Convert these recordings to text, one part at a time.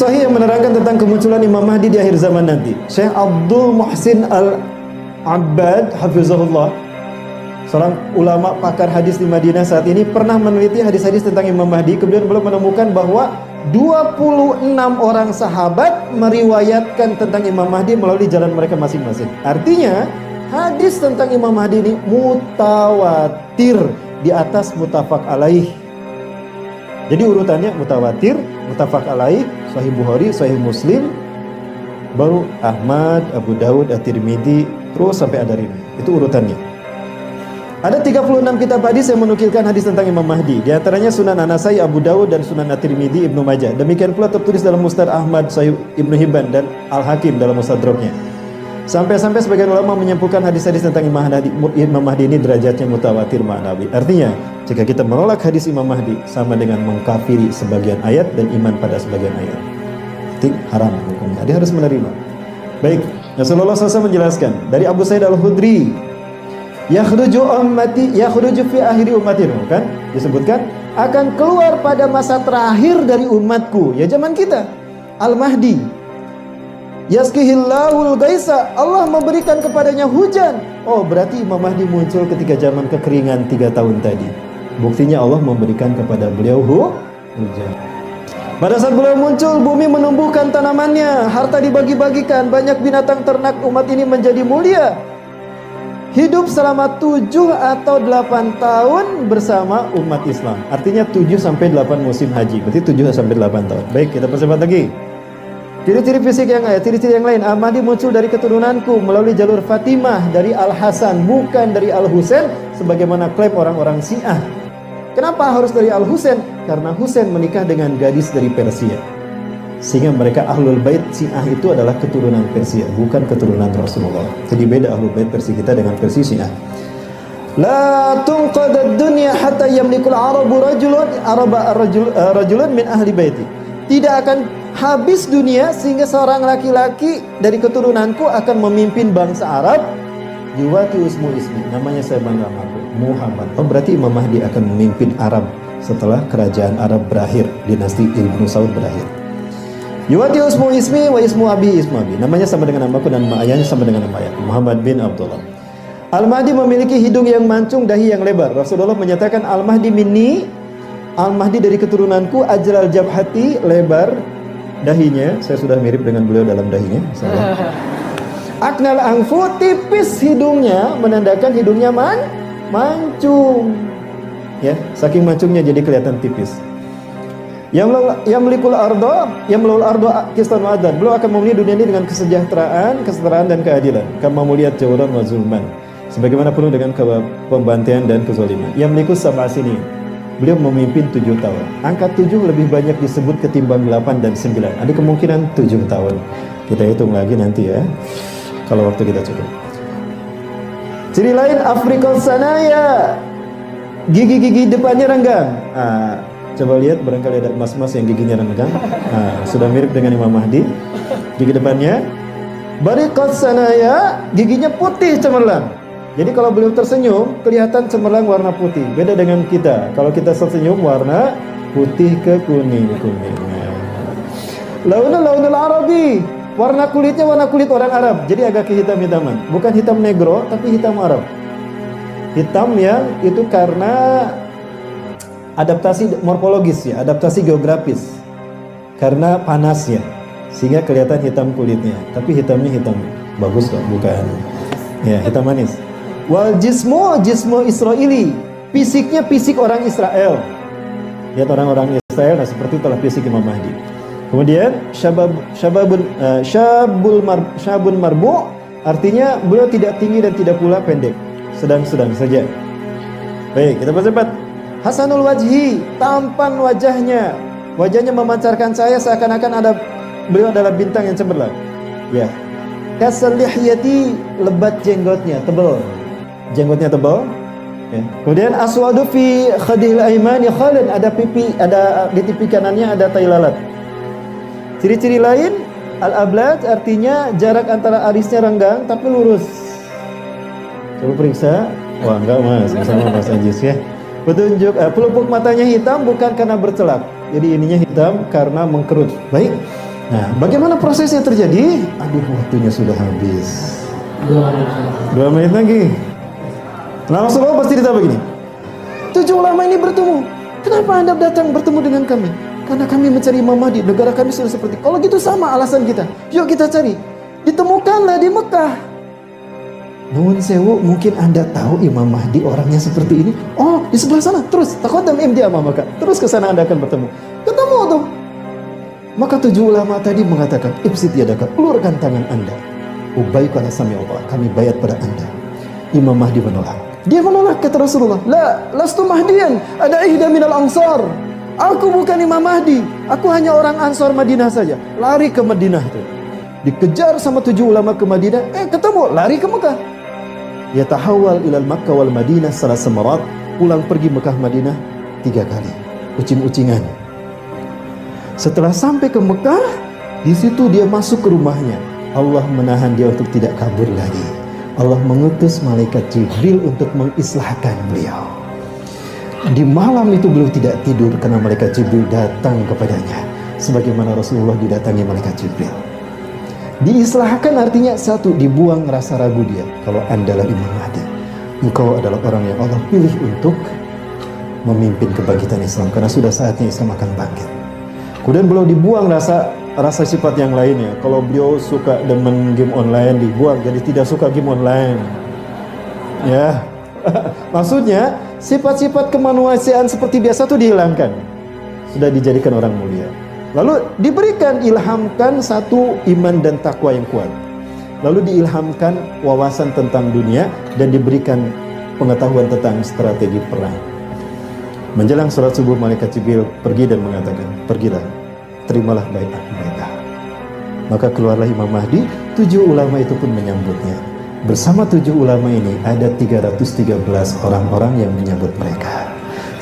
Sahih yang menerangkan tentang kemunculan Imam Mahdi di akhir zaman nanti. Syekh Abdul Muhsin Al-Abbad hafizahullah, seorang ulama pakar hadis di Madinah saat ini, pernah meneliti hadis-hadis tentang Imam Mahdi. Kemudian beliau menemukan bahwa 26 orang sahabat meriwayatkan tentang Imam Mahdi melalui jalan mereka masing-masing. Artinya hadis tentang Imam Mahdi ini mutawatir, di atas mutafak alaih. Jadi urutannya mutawatir, mutafak alaih, Sahih Bukhari, Sahih Muslim, baru Ahmad, Abu Dawud, At-Tirmidzi, terus sampai Ad-Darimi. Itu urutannya. Ada 36 kitab hadis yang menukilkan hadis tentang Imam Mahdi. Di antaranya Sunan An-Nasai, Abu Dawud, dan Sunan At-Tirmidzi, Ibnu Majah. Demikian pula tertulis dalam Musnad Ahmad, Sahih Ibnu Hibban, dan Al-Hakim dalam Mustadraknya. Sampai-sampai sebagian ulama menyimpulkan hadis-hadis tentang Imam Mahdi ini derajatnya mutawatir ma'nawi. Artinya, jika kita menolak hadis Imam Mahdi, sama dengan mengkafiri sebagian ayat dan iman pada sebagian ayat. Itu haram hukumnya. Dia harus menerima. Baik, Rasulullah SAW menjelaskan dari Abu Sa'id Al-Khudri, yakhruju fi akhiri ummati, kan? Disebutkan akan keluar pada masa terakhir dari umatku, ya zaman kita, Al-Mahdi. Yaskihillahul gaisa, Allah memberikan kepadanya hujan. Oh, berarti Imam Mahdi muncul ketika zaman kekeringan 3 tahun tadi. Buktinya Allah memberikan kepada beliau hujan. Pada saat beliau muncul, bumi menumbuhkan tanamannya, harta dibagi-bagikan, banyak binatang ternak umat ini menjadi mulia. Hidup selama 7 atau 8 tahun bersama umat Islam. Artinya 7 sampai 8 musim haji. Berarti 7 sampai 8 tahun. Baik, kita percepat lagi. Ciri-ciri fisik yang ciri-ciri yang lain. Al-Mahdi muncul dari keturunanku melalui jalur Fatimah dari Al-Hasan, bukan dari Al-Husain sebagaimana klaim orang-orang Syiah. Kenapa harus dari Al-Husain? Karena Husain menikah dengan gadis dari Persia. Sehingga mereka Ahlul Bait Syiah itu adalah keturunan Persia, bukan keturunan Rasulullah. Jadi beda Ahlul Bait Persia kita dengan Persia Syiah. La tunqadad dunya hatta yamlikul arabu rajulun min ahli baiti. Tidak akan habis dunia sehingga seorang laki-laki dari keturunanku akan memimpin bangsa Arab. Yuwati usmu ismi, namanya saya bangga Muhammad. Oh, berarti Imam Mahdi akan memimpin Arab setelah kerajaan Arab berakhir, dinasti Ibnu Saud berakhir. Yuwati usmu ismi wa ismu abi ismu abi, namanya sama dengan namaku dan ayahnya sama dengan nama ayahku, Muhammad bin Abdullah. Al-Mahdi memiliki hidung yang mancung, dahi yang lebar. Rasulullah menyatakan Al-Mahdi minni, Al-Mahdi dari keturunanku, ajral jabhati, lebar dahinya. Saya sudah mirip dengan beliau dalam dahinya. Aknal angfu, tipis hidungnya, menandakan hidungnya mancung. Ya, saking mancungnya jadi kelihatan tipis. Yamlikul ardo kistan wa adlan. Beliau akan memilih dunia ini dengan kesejahteraan, kesetaraan dan keadilan. Kama muliyat jawran wa zulman. Sebagaimana penuh dengan pembantaian dan kezaliman. Yamlikus sab'a sinin. Beliau memimpin 7 tahun. Angka 7 lebih banyak disebut ketimbang 8 dan 9. Ada kemungkinan 7 tahun. Kita hitung lagi nanti ya, kalau waktu kita cukup. Ciri lain Afrikal sanaya, gigi-gigi depannya renggang. Coba lihat, barangkali ada mas-mas yang giginya renggang. Sudah mirip dengan Imam Mahdi. Gigi depannya Barikal sanaya, giginya putih cemerlang. Jadi kalau beliau tersenyum, kelihatan cemerlang warna putih. Beda dengan kita. Kalau kita tersenyum, warna putih ke kuning-kuning. Launul Arabi. Warna kulitnya warna kulit orang Arab. Jadi agak kehitam-hitaman. Bukan hitam negro, tapi hitam Arab. Hitam yang itu karena adaptasi morfologis ya, adaptasi geografis. Karena panasnya. Sehingga kelihatan hitam kulitnya. Tapi hitamnya hitam bagus kok, bukan. Ya, hitam manis. Wal jismu Israeli, fisiknya fisik orang Israel. Lihat orang-orang Israel, nah seperti itulah fisik Imam Mahdi. Kemudian syabun marbu, artinya beliau tidak tinggi dan tidak pula pendek, sedang-sedang saja. Baik, kita percepat. Hasanul wajhi, tampan wajahnya. Wajahnya memancarkan cahaya seakan-akan beliau adalah bintang yang cemerlang. Ya. Kasalihyati, lebat jenggotnya, tebal. Jenggotnya tebal. Ya. Kemudian aswadu fi khadil aimani khalid, ada di pipi kanannya ada tai lalat. Ciri-ciri lain al-ablad, artinya jarak antara arisnya renggang tapi lurus. Coba periksa. Wah, enggak Mas, sama Mas Anjis ya. Petunjuk pelupuk matanya hitam bukan karena bercelak. Jadi ininya hitam karena mengkerut. Baik. Nah, bagaimana prosesnya terjadi? Aduh, waktunya sudah habis. 2 menit lagi. Nah, Rasulullah bercerita begini. 7 ulama ini bertemu. Kenapa Anda datang bertemu dengan kami? Karena kami mencari Imam Mahdi. Negara kami sudah seperti. Kalau gitu sama alasan kita. Yuk kita cari. Ditemukanlah di Mekah. Nuhun sewu, mungkin Anda tahu Imam Mahdi orangnya seperti ini. Oh, di sebelah sana. Terus taqaddam imdi amamaka. Terus ke sana Anda akan bertemu. Ketemu tuh. Maka 7 ulama tadi mengatakan, ibsit yadaka, ulurkan tangan Anda. Ubayyuka ala sami Allah, kami bayat pada Anda. Imam Mahdi menolak. Dia menolak, kata Rasulullah. La, lastu mahdiyan, ada ihda minal ansar. Aku bukan Imam Mahdi, aku hanya orang Ansor Madinah saja. Lari ke Madinah tuh. Dikejar sama 7 ulama ke Madinah, ketemu, lari ke Mekah. Yatahawal ilal Makkah wal Madinah salah semarat, pulang pergi Mekah Madinah 3 kali. Ucing-ucingan. Setelah sampai ke Mekah, di situ dia masuk ke rumahnya. Allah menahan dia untuk tidak kabur lagi. Allah mengutus malaikat Jibril untuk mengislahkan beliau. Di malam itu beliau tidak tidur karena malaikat Jibril datang kepadanya. Sebagaimana Rasulullah didatangi malaikat Jibril. Diislahkan artinya satu, dibuang rasa ragu dia. Kalau Andalah Imam Mahdi, engkau adalah orang yang Allah pilih untuk memimpin kebangkitan Islam. Karena sudah saatnya Islam akan bangkit. Kemudian beliau dibuang rasa sifat yang lainnya. Kalau beliau suka demen game online, dibuang jadi tidak suka game online. Ya. Maksudnya sifat-sifat kemanusiaan seperti biasa itu dihilangkan. Sudah dijadikan orang mulia. Lalu diberikan, ilhamkan satu iman dan takwa yang kuat. Lalu diilhamkan wawasan tentang dunia dan diberikan pengetahuan tentang strategi perang. Menjelang sholat subuh, malaikat Jibril pergi dan mengatakan, pergilah, terimalah baiat mereka. Maka keluarlah Imam Mahdi. 7 ulama itu pun menyambutnya. Bersama 7 ulama ini ada 313 orang-orang yang menyambut mereka.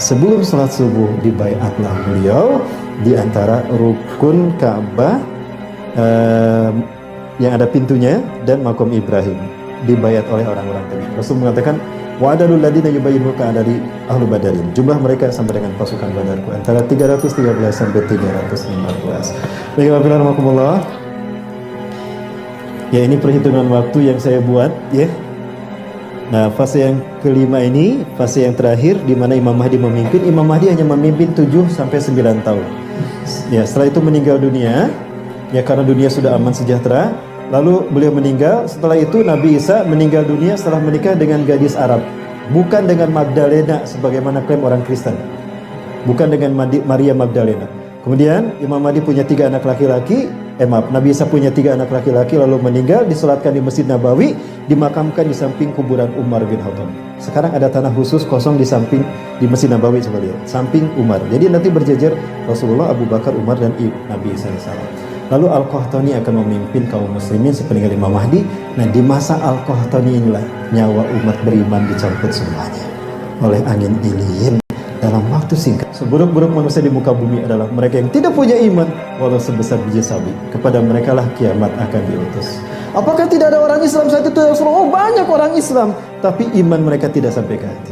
Sebelum sholat subuh dibaiatlah beliau di antara rukun Ka'bah yang ada pintunya dan makom Ibrahim. Dibaiat oleh orang-orang tadi. Rasul mengatakan, wa'adalul ladina yubayyinuka dari ahlu badarin. Jumlah mereka sampai dengan pasukan Badarku antara 313 sampai 315. Baiklah, rahmatullah. Ya, ini perhitungan waktu yang saya buat, ya. Nah, fase yang kelima ini, fase yang terakhir di mana Imam Mahdi memimpin. Imam Mahdi hanya memimpin 7 sampai 9 tahun. Ya, setelah itu meninggal dunia. Ya, karena dunia sudah aman sejahtera. Lalu beliau meninggal. Setelah itu Nabi Isa meninggal dunia setelah menikah dengan gadis Arab. Bukan dengan Magdalena sebagaimana klaim orang Kristen. Bukan dengan Maria Magdalena. Kemudian Imam Mahdi punya 3 anak laki-laki. Nabi Isa punya 3 anak laki-laki lalu meninggal, disolatkan di Masjid Nabawi, dimakamkan di samping kuburan Umar bin Khattab. Sekarang ada tanah khusus kosong di samping di Masjid Nabawi, coba lihat, samping Umar. Jadi nanti berjejer Rasulullah, Abu Bakar, Umar dan Nabi Isa alaihissalam. Lalu Al-Qahtani akan memimpin kaum muslimin sepeninggal Imam Mahdi. Nah, di masa Al-Qahtani inilah nyawa umat beriman dicabut semuanya oleh angin ilin dalam waktu singkat. Seburuk-buruk manusia di muka bumi adalah mereka yang tidak punya iman walau sebesar biji sawi. Kepada mereka lah kiamat akan diutus. Apakah tidak ada orang Islam saat itu? Oh, banyak orang Islam, tapi iman mereka tidak sampai ke hati.